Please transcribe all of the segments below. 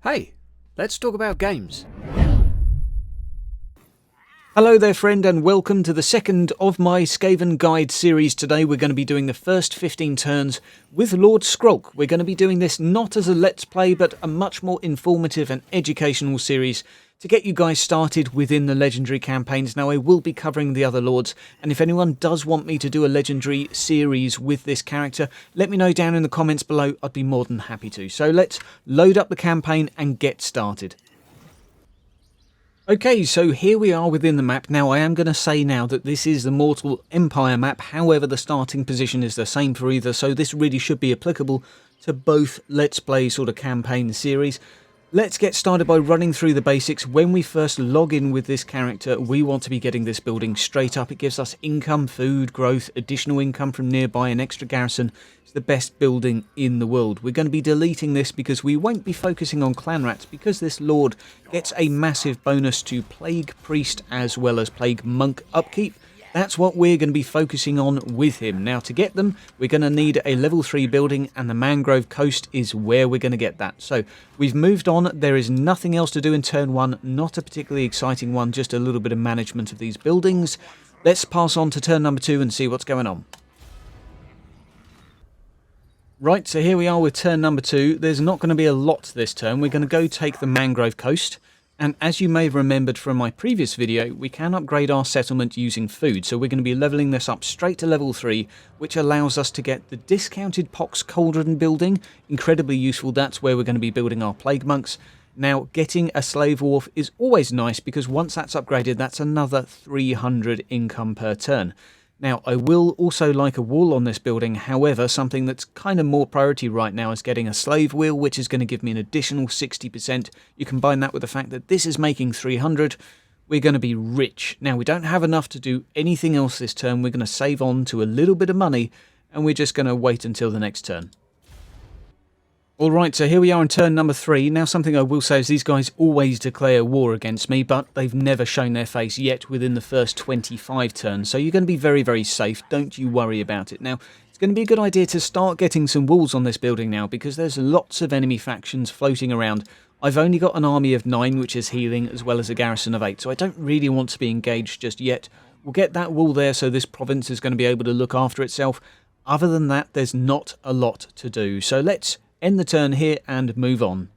Hey, let's talk about games. Hello there friend, and welcome to the second of my Skaven guide series. Today we're going to be doing the first 15 turns with Lord Skrolk. We're going to be doing this not as a let's play but a much more informative and educational series to get you guys started within the legendary campaigns. Now I will be covering the other lords, and if anyone does want me to do a legendary series with this character, let me know down in the comments below. I'd be more than happy to. So let's load up the campaign and get started. Okay, so here we are within the map. Now, I am going to say now that this is the Mortal Empire map. However, the starting position is the same for either, so this really should be applicable to both Let's Play sort of campaign series. Let's get started by running through the basics. When we first log in with this character, we want to be getting this building straight up. It gives us income, food, growth, additional income from nearby, an extra garrison. It's the best building in the world. We're going to be deleting this because we won't be focusing on clan rats, because this lord gets a massive bonus to plague priest as well as plague monk upkeep. That's what we're going to be focusing on with him. Now, to get them, we're going to need a level 3 building, and the Mangrove Coast is where we're going to get that. So, we've moved on. There is nothing else to do in turn 1. Not a particularly exciting one, just a little bit of management of these buildings. Let's pass on to turn number 2 and see what's going on. Right, so here we are with turn number 2. There's not going to be a lot this turn. We're going to go take the Mangrove Coast. And as you may have remembered from my previous video, we can upgrade our settlement using food. So we're going to be leveling this up straight to level 3, which allows us to get the discounted Pox Cauldron building. Incredibly useful. That's where we're going to be building our plague monks. Now, getting a slave wharf is always nice, because once that's upgraded, that's another 300 income per turn. Now, I will also like a wall on this building. However, something that's kind of more priority right now is getting a slave wheel, which is going to give me an additional 60%. You combine that with the fact that this is making 300, we're going to be rich. Now, we don't have enough to do anything else this turn. We're going to save on to a little bit of money, and we're just going to wait until the next turn. Alright, so here we are in turn number 3. Now, something I will say is these guys always declare war against me, but they've never shown their face yet within the first 25 turns. So you're going to be very, very safe. Don't you worry about it. Now, it's going to be a good idea to start getting some walls on this building now, because there's lots of enemy factions floating around. I've only got an army of 9, which is healing, as well as a garrison of 8, so I don't really want to be engaged just yet. We'll get that wall there, so this province is going to be able to look after itself. Other than that, there's not a lot to do. So let's end the turn here and move on.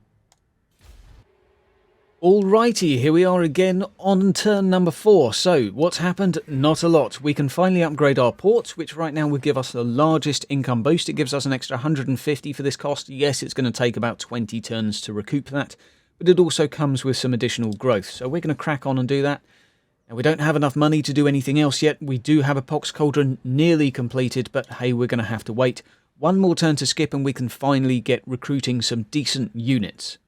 Alrighty, here we are again on turn number 4. So, what's happened? Not a lot. We can finally upgrade our port, which right now would give us the largest income boost. It gives us an extra 150 for this cost. Yes, it's going to take about 20 turns to recoup that, but it also comes with some additional growth. So we're going to crack on and do that. Now, we don't have enough money to do anything else yet. We do have a Pox Cauldron nearly completed, but hey, we're going to have to wait one more turn to skip and we can finally get recruiting some decent units.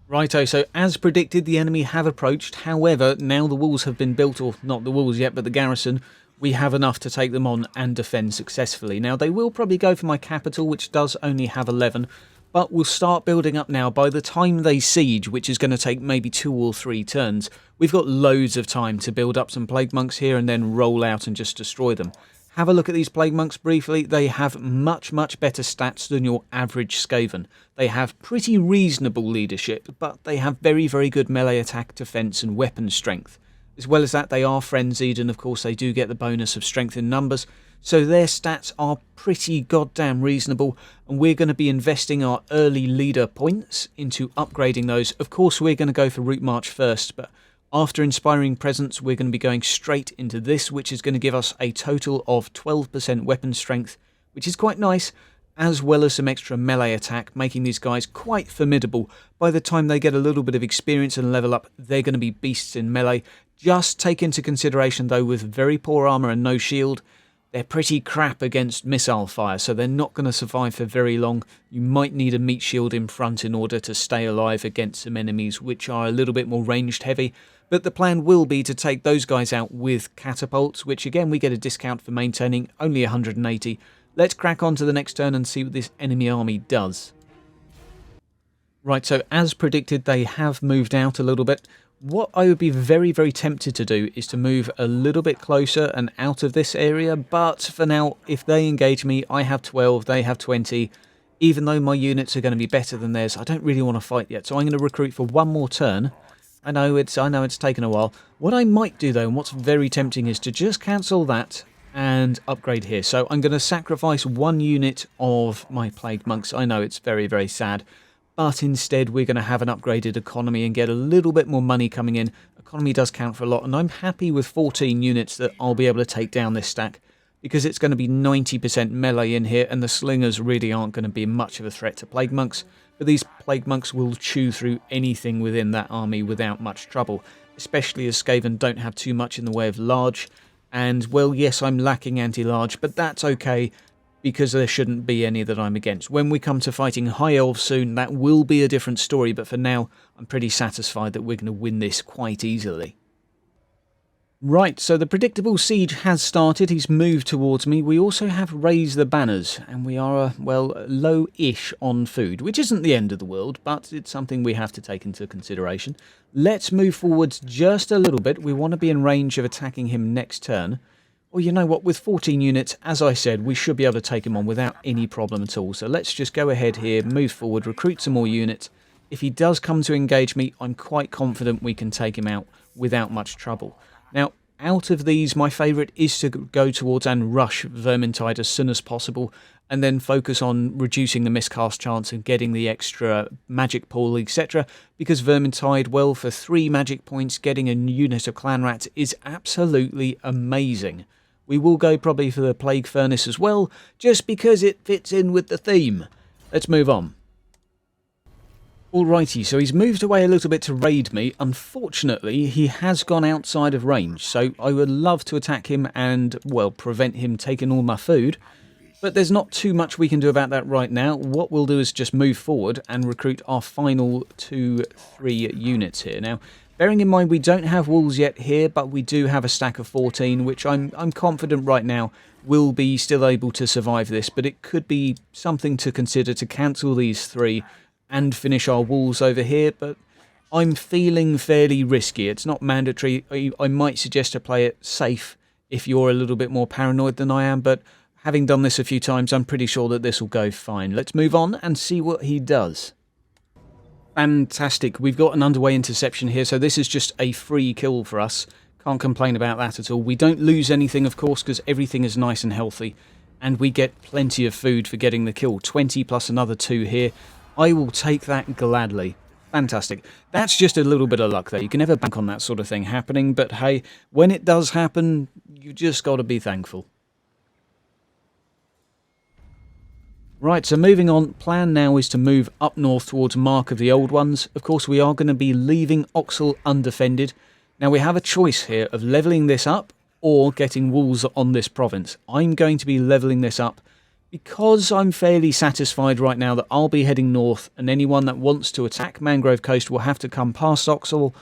Righto, so as predicted, the enemy have approached. However, now the walls have been built, or not the walls yet, but the garrison, we have enough to take them on and defend successfully. Now, they will probably go for my capital, which does only have 11, but we'll start building up now. By the time they siege, which is going to take maybe 2 or 3 turns, we've got loads of time to build up some plague monks here and then roll out and just destroy them. Have a look at these plague monks briefly. They have much, much better stats than your average Skaven. They have pretty reasonable leadership, but they have very, very good melee attack, defense and weapon strength. As well as that, they are frenzied, and of course they do get the bonus of strength in numbers, so their stats are pretty goddamn reasonable, and we're going to be investing our early leader points into upgrading those. Of course, we're going to go for Route March first, but after Inspiring Presence, we're going to be going straight into this, which is going to give us a total of 12% weapon strength, which is quite nice, as well as some extra melee attack, making these guys quite formidable. By the time they get a little bit of experience and level up, they're going to be beasts in melee. Just take into consideration, though, with very poor armour and no shield, they're pretty crap against missile fire, so they're not going to survive for very long. You might need a meat shield in front in order to stay alive against some enemies which are a little bit more ranged heavy. But the plan will be to take those guys out with catapults, which again we get a discount for maintaining, only 180. Let's crack on to the next turn and see what this enemy army does. Right, so as predicted, they have moved out a little bit. What I would be very, very tempted to do is to move a little bit closer and out of this area, but for now, if they engage me, I have 12, they have 20. even though my units are going to be better than theirs, I don't really want to fight yet. So I'm going to recruit for one more turn. I know it's taken a while. What I might do though, and what's very tempting, is to just cancel that and upgrade here. So I'm going to sacrifice one unit of my Plague Monks. I know it's very, very sad, but instead we're going to have an upgraded economy and get a little bit more money coming in. Economy does count for a lot, and I'm happy with 14 units that I'll be able to take down this stack, because it's going to be 90% melee in here, and the slingers really aren't going to be much of a threat to Plague Monks. But these Plague Monks will chew through anything within that army without much trouble, especially as Skaven don't have too much in the way of large. And, well, yes, I'm lacking anti-large, but that's okay, because there shouldn't be any that I'm against. When we come to fighting High Elves soon, that will be a different story, but for now, I'm pretty satisfied that we're going to win this quite easily. Right, so the predictable siege has started. He's moved towards me. We also have raised the banners, and we are, well, low-ish on food, which isn't the end of the world, but it's something we have to take into consideration. Let's move forwards just a little bit. We want to be in range of attacking him next turn. Well, you know what, with 14 units, as I said, we should be able to take him on without any problem at all. So let's just go ahead here, move forward, recruit some more units. If he does come to engage me, I'm quite confident we can take him out without much trouble. Now, out of these, my favourite is to go towards and rush Vermintide as soon as possible, and then focus on reducing the miscast chance and getting the extra magic pool, etc. Because Vermintide, well, for 3 magic points, getting a unit of Clan Rats is absolutely amazing. We will go probably for the Plague Furnace as well, just because it fits in with the theme. Let's move on. Alrighty, so he's moved away a little bit to raid me. Unfortunately, he has gone outside of range, so I would love to attack him and, well, prevent him taking all my food. But there's not too much we can do about that right now. What we'll do is just move forward and recruit our final 2-3 units here. Now, bearing in mind we don't have walls yet here, but we do have a stack of 14, which I'm confident right now will be still able to survive this. But it could be something to consider to cancel these 3 and finish our walls over here, but I'm feeling fairly risky. It's not mandatory. I might suggest to play it safe if you're a little bit more paranoid than I am, but having done this a few times, I'm pretty sure that this will go fine. Let's move on and see what he does. Fantastic. We've got an underway interception here, so this is just a free kill for us. Can't complain about that at all. We don't lose anything, of course, because everything is nice and healthy, and we get plenty of food for getting the kill. 20 plus another 2 here. I will take that gladly. Fantastic. That's just a little bit of luck there. You can never bank on that sort of thing happening, but hey, when it does happen, you just got to be thankful. Right, so moving on, plan now is to move up north towards Mark of the Old Ones. Of course, we are going to be leaving Oxel undefended. Now, we have a choice here of levelling this up or getting walls on this province. I'm going to be levelling this up, because I'm fairly satisfied right now that I'll be heading north, and anyone that wants to attack Mangrove Coast will have to come past Oxel.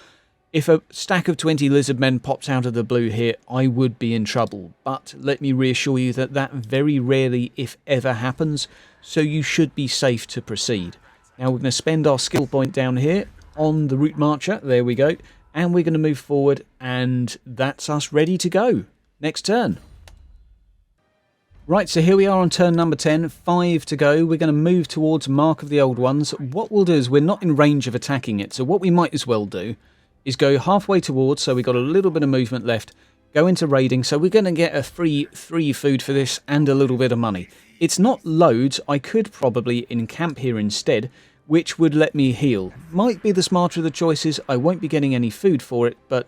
If a stack of 20 lizard men popped out of the blue here, I would be in trouble. But let me reassure you that that very rarely, if ever, happens, so you should be safe to proceed. Now we're going to spend our skill point down here on the Route Marcher. There we go. And we're going to move forward, and that's us ready to go. Next turn. Right, so here we are on turn number 10, 5 to go. We're going to move towards Mark of the Old Ones. What we'll do is we're not in range of attacking it, so what we might as well do is go halfway towards, so we've got a little bit of movement left, go into raiding, so we're going to get a free 3 food for this and a little bit of money. It's not loads. I could probably encamp here instead, which would let me heal. Might be the smarter of the choices. I won't be getting any food for it, but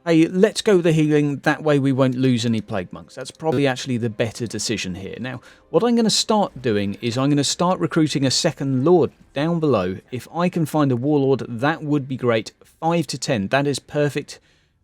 hey, let's go with the healing, that way we won't lose any Plague Monks. That's probably actually the better decision here. Now, what I'm going to start doing is I'm going to start recruiting a second Lord down below. If I can find a Warlord, that would be great. 5 to 10, that is perfect.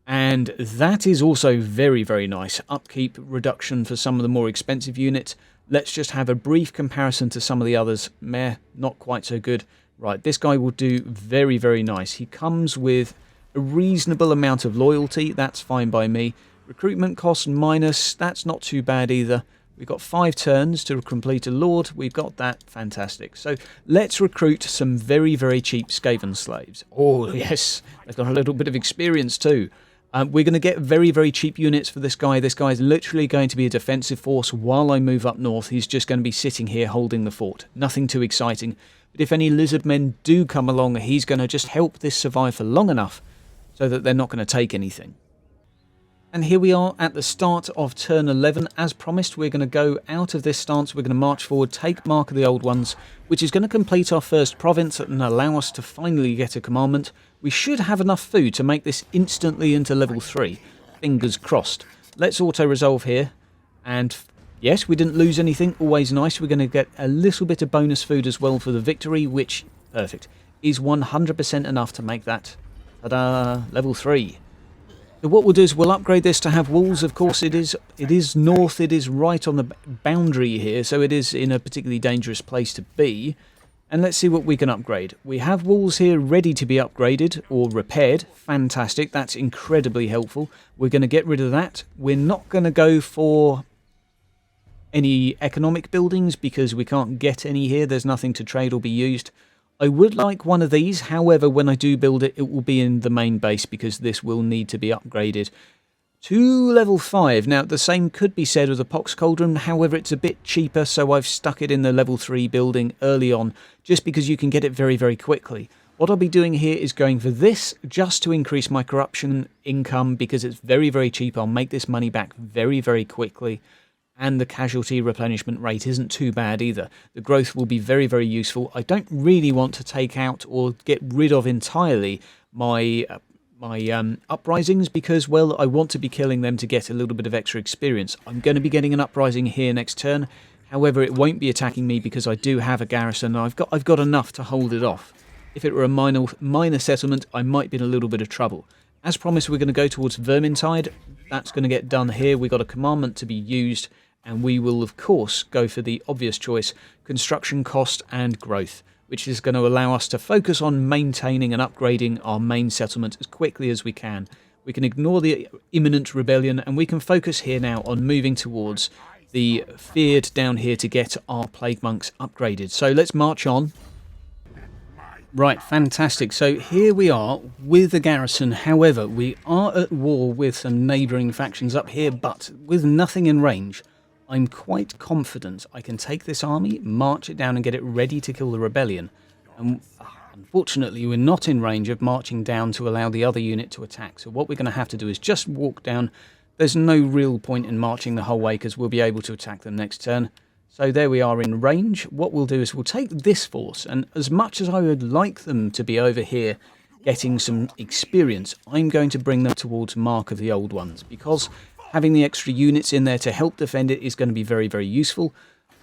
And that is also very, very nice. Upkeep reduction for some of the more expensive units. Let's just have a brief comparison to some of the others. Meh, not quite so good. Right, this guy will do very, very nice. He comes with a reasonable amount of loyalty, that's fine by me. Recruitment cost minus, that's not too bad either. We've got 5 turns to complete a Lord, we've got that, fantastic. So let's recruit some very, very cheap Skaven slaves. Oh yes, they've got a little bit of experience too. We're going to get very, very cheap units for this guy. This guy is literally going to be a defensive force while I move up north. He's just going to be sitting here holding the fort. Nothing too exciting. But if any lizard men do come along, he's going to just help this survive for long enough so that they're not going to take anything. And here we are at the start of turn 11. As promised, we're going to go out of this stance. We're going to march forward, take Mark of the Old Ones, which is going to complete our first province and allow us to finally get a commandment. We should have enough food to make this instantly into level 3. Fingers crossed. Let's auto-resolve here. And yes, we didn't lose anything. Always nice. We're going to get a little bit of bonus food as well for the victory, which, perfect, is 100% enough to make that, ta-da, level 3. So what we'll do is we'll upgrade this to have walls. Of course, it is north. It is right on the boundary here, so it is in a particularly dangerous place to be. And let's see what we can upgrade. We have walls here ready to be upgraded or repaired. Fantastic. That's incredibly helpful. We're going to get rid of that. We're not going to go for any economic buildings because we can't get any here. There's nothing to trade or be used. I would like one of these, however, when I do build it, it will be in the main base because this will need to be upgraded to level 5. Now, the same could be said of the Pox Cauldron, however, it's a bit cheaper, so I've stuck it in the level 3 building early on, just because you can get it very, very quickly. What I'll be doing here is going for this just to increase my corruption income because it's very, very cheap. I'll make this money back very, very quickly. And the casualty replenishment rate isn't too bad either. The growth will be very, very useful. I don't really want to take out or get rid of entirely my uprisings because, well, I want to be killing them to get a little bit of extra experience. I'm going to be getting an uprising here next turn. However, it won't be attacking me because I do have a garrison and I've got enough to hold it off. If it were a minor settlement, I might be in a little bit of trouble. As promised, we're going to go towards Vermintide. That's going to get done here. We've got a commandment to be used. And we will, of course, go for the obvious choice, construction cost and growth, which is going to allow us to focus on maintaining and upgrading our main settlement as quickly as we can. We can ignore the imminent rebellion, and we can focus here now on moving towards the feared down here to get our plague monks upgraded. So let's march on. Right, fantastic. So here we are with the garrison. However, we are at war with some neighbouring factions up here, but with nothing in range. I'm quite confident I can take this army, march it down and get it ready to kill the rebellion. And unfortunately, we're not in range of marching down to allow the other unit to attack. So what we're going to have to do is just walk down. There's no real point in marching the whole way because we'll be able to attack them next turn. So there we are in range. What we'll do is we'll take this force, and as much as I would like them to be over here getting some experience, I'm going to bring them towards Mark of the Old Ones because having the extra units in there to help defend it is going to be very, very useful.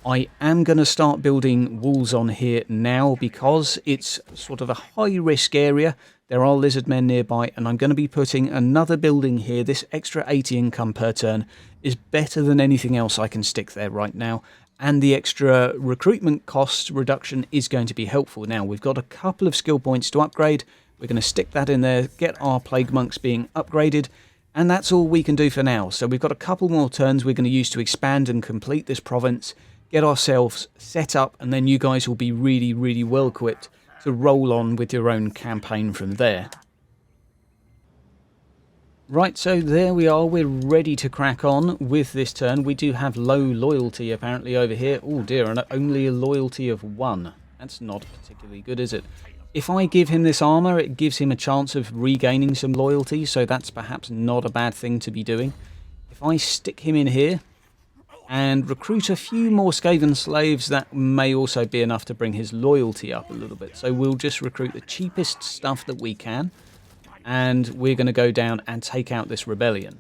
I am going to start building walls on here now because it's sort of a high-risk area. There are lizard men nearby, and I'm going to be putting another building here. This extra 80 income per turn is better than anything else I can stick there right now. And the extra recruitment cost reduction is going to be helpful. Now, we've got a couple of skill points to upgrade. We're going to stick that in there, get our plague monks being upgraded. And that's all we can do for now. So we've got a couple more turns we're going to use to expand and complete this province, get ourselves set up, and then you guys will be really, really well equipped to roll on with your own campaign from there. Right, so there we are. We're ready to crack on with this turn. We do have low loyalty apparently over here. Oh dear, and only a loyalty of 1. That's not particularly good, is it? If I give him this armour, it gives him a chance of regaining some loyalty, so that's perhaps not a bad thing to be doing. If I stick him in here and recruit a few more Skaven slaves, that may also be enough to bring his loyalty up a little bit. So we'll just recruit the cheapest stuff that we can, and we're going to go down and take out this rebellion.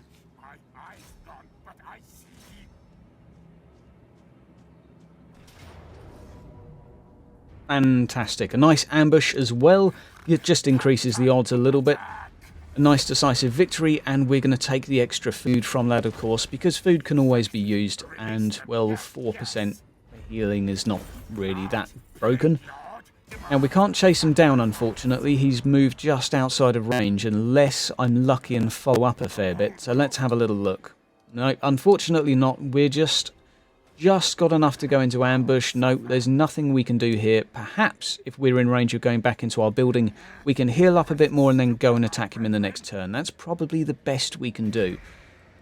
Fantastic. A nice ambush as well. It just increases the odds a little bit. A nice decisive victory, and we're going to take the extra food from that, of course, because food can always be used, and, well, 4% healing is not really that broken. Now, we can't chase him down, unfortunately. He's moved just outside of range, unless I'm lucky and follow up a fair bit. So let's have a little look. No, unfortunately not. We're just just got enough to go into ambush. No, there's nothing we can do here. Perhaps if we're in range of going back into our building, we can heal up a bit more and then go and attack him in the next turn. That's probably the best we can do.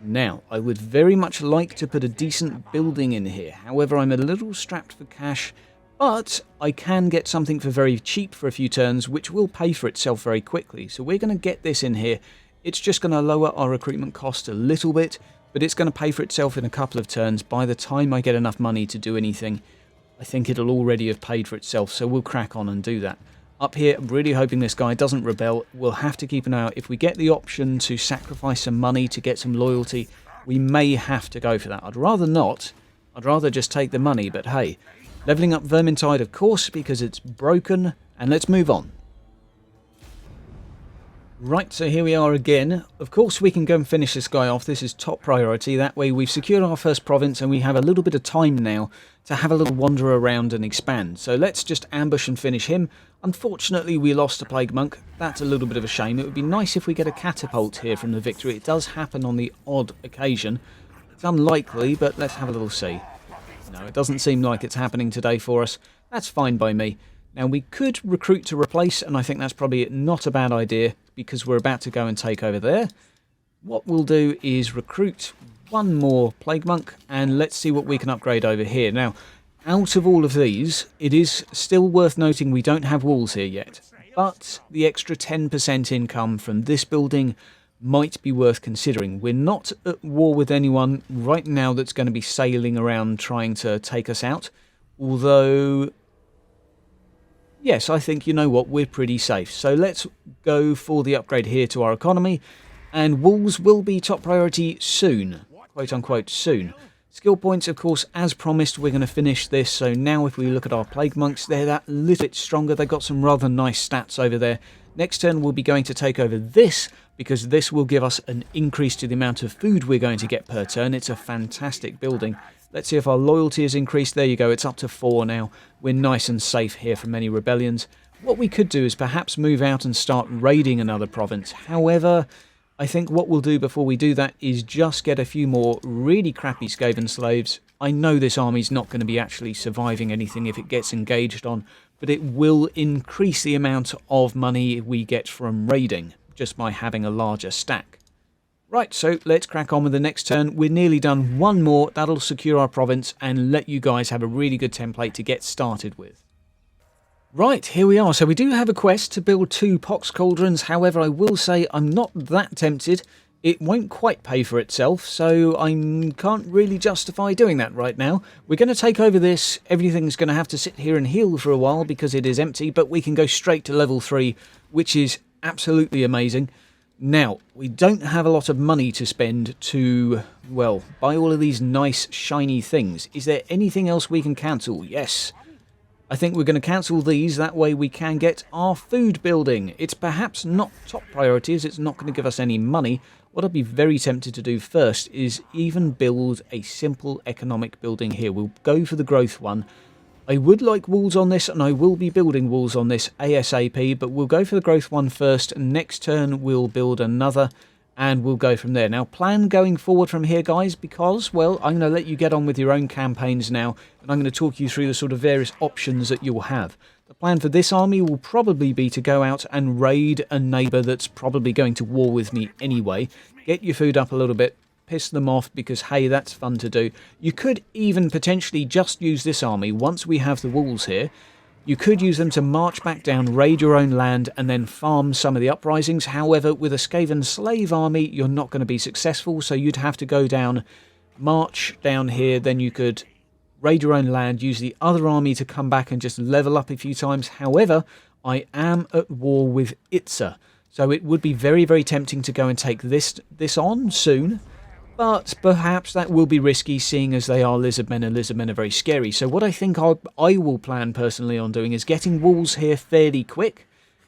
Now, I would very much like to put a decent building in here. However, I'm a little strapped for cash, but I can get something for very cheap for a few turns, which will pay for itself very quickly. So we're going to get this in here. It's just going to lower our recruitment cost a little bit, but it's going to pay for itself in a couple of turns. By the time I get enough money to do anything, I think it'll already have paid for itself, so we'll crack on and do that. Up here, I'm really hoping this guy doesn't rebel. We'll have to keep an eye out. If we get the option to sacrifice some money to get some loyalty, we may have to go for that. I'd rather not. I'd rather just take the money, but hey, levelling up Vermintide, of course, because it's broken, and let's move on. Right, so here we are again. Of course, we can go and finish this guy off. This is top priority. That way we've secured our first province and we have a little bit of time now to have a little wander around and expand. So let's just ambush and finish him. Unfortunately, we lost a Plague Monk. That's a little bit of a shame. It would be nice if we get a catapult here from the victory. It does happen on the odd occasion. It's unlikely, but let's have a little see. No, it doesn't seem like it's happening today for us. That's fine by me. Now, we could recruit to replace, and I think that's probably not a bad idea because we're about to go and take over there. What we'll do is recruit one more Plague Monk, and let's see what we can upgrade over here. Now, out of all of these, it is still worth noting we don't have walls here yet, but the extra 10% income from this building might be worth considering. We're not at war with anyone right now that's going to be sailing around trying to take us out, although yes, I think, you know what, we're pretty safe. So let's go for the upgrade here to our economy. And walls will be top priority soon. Quote unquote soon. Skill points, of course, as promised, we're going to finish this. So now if we look at our Plague Monks, they're that little bit stronger. They've got some rather nice stats over there. Next turn we'll be going to take over this, because this will give us an increase to the amount of food we're going to get per turn. It's a fantastic building. Let's see if our loyalty has increased. There you go, it's up to 4 now. We're nice and safe here from any rebellions. What we could do is perhaps move out and start raiding another province. However, I think what we'll do before we do that is just get a few more really crappy Skaven slaves. I know this army's not going to be actually surviving anything if it gets engaged on, but it will increase the amount of money we get from raiding just by having a larger stack. Right, so let's crack on with the next turn. We're nearly done. One more. That'll secure our province and let you guys have a really good template to get started with. Right, here we are. So we do have a quest to build 2 pox cauldrons. However, I will say I'm not that tempted. It won't quite pay for itself, so I can't really justify doing that right now. We're going to take over this. Everything's going to have to sit here and heal for a while because it is empty, but we can go straight to level 3, which is absolutely amazing. Now, we don't have a lot of money to spend to, well, buy all of these nice, shiny things. Is there anything else we can cancel? Yes. I think we're going to cancel these. That way we can get our food building. It's perhaps not top priority as it's not going to give us any money. What I'd be very tempted to do first is even build a simple economic building here. We'll go for the growth one. I would like walls on this, and I will be building walls on this ASAP, but we'll go for the growth one first. Next turn, we'll build another, and we'll go from there. Now, plan going forward from here, guys, because, well, I'm going to let you get on with your own campaigns now, and I'm going to talk you through the sort of various options that you'll have. The plan for this army will probably be to go out and raid a neighbour that's probably going to war with me anyway. Get your food up a little bit. Piss them off because, hey, that's fun to do. You could even potentially just use this army once we have the walls here. You could use them to march back down, raid your own land, and then farm some of the uprisings. However, with a Skaven slave army, you're not going to be successful, so you'd have to go down, march down here, then you could raid your own land, use the other army to come back and just level up a few times. However, I am at war with Itza, so it would be very, very tempting to go and take this on soon. But perhaps that will be risky, seeing as they are lizardmen, and lizardmen are very scary. So what I think I will plan personally on doing is getting walls here fairly quick.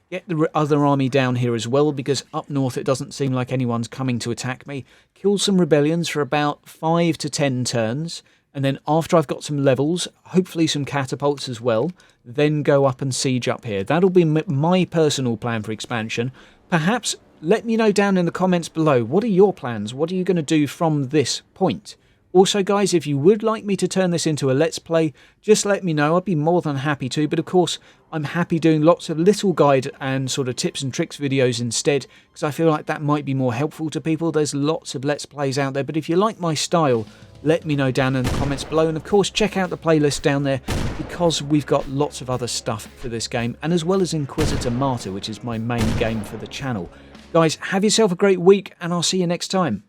Get the other army down here as well, because up north it doesn't seem like anyone's coming to attack me. Kill some rebellions for about 5 to 10 turns. And then after I've got some levels, hopefully some catapults as well, then go up and siege up here. That'll be my personal plan for expansion. Perhaps let me know down in the comments below, what are your plans? What are you going to do from this point? Also guys, if you would like me to turn this into a Let's Play, just let me know. I'd be more than happy to, but of course I'm happy doing lots of little guide and sort of tips and tricks videos instead, because I feel like that might be more helpful to people. There's lots of Let's Plays out there, but if you like my style, let me know down in the comments below, and of course check out the playlist down there, because we've got lots of other stuff for this game, and as well as Inquisitor Martyr, which is my main game for the channel. Guys, have yourself a great week, and I'll see you next time.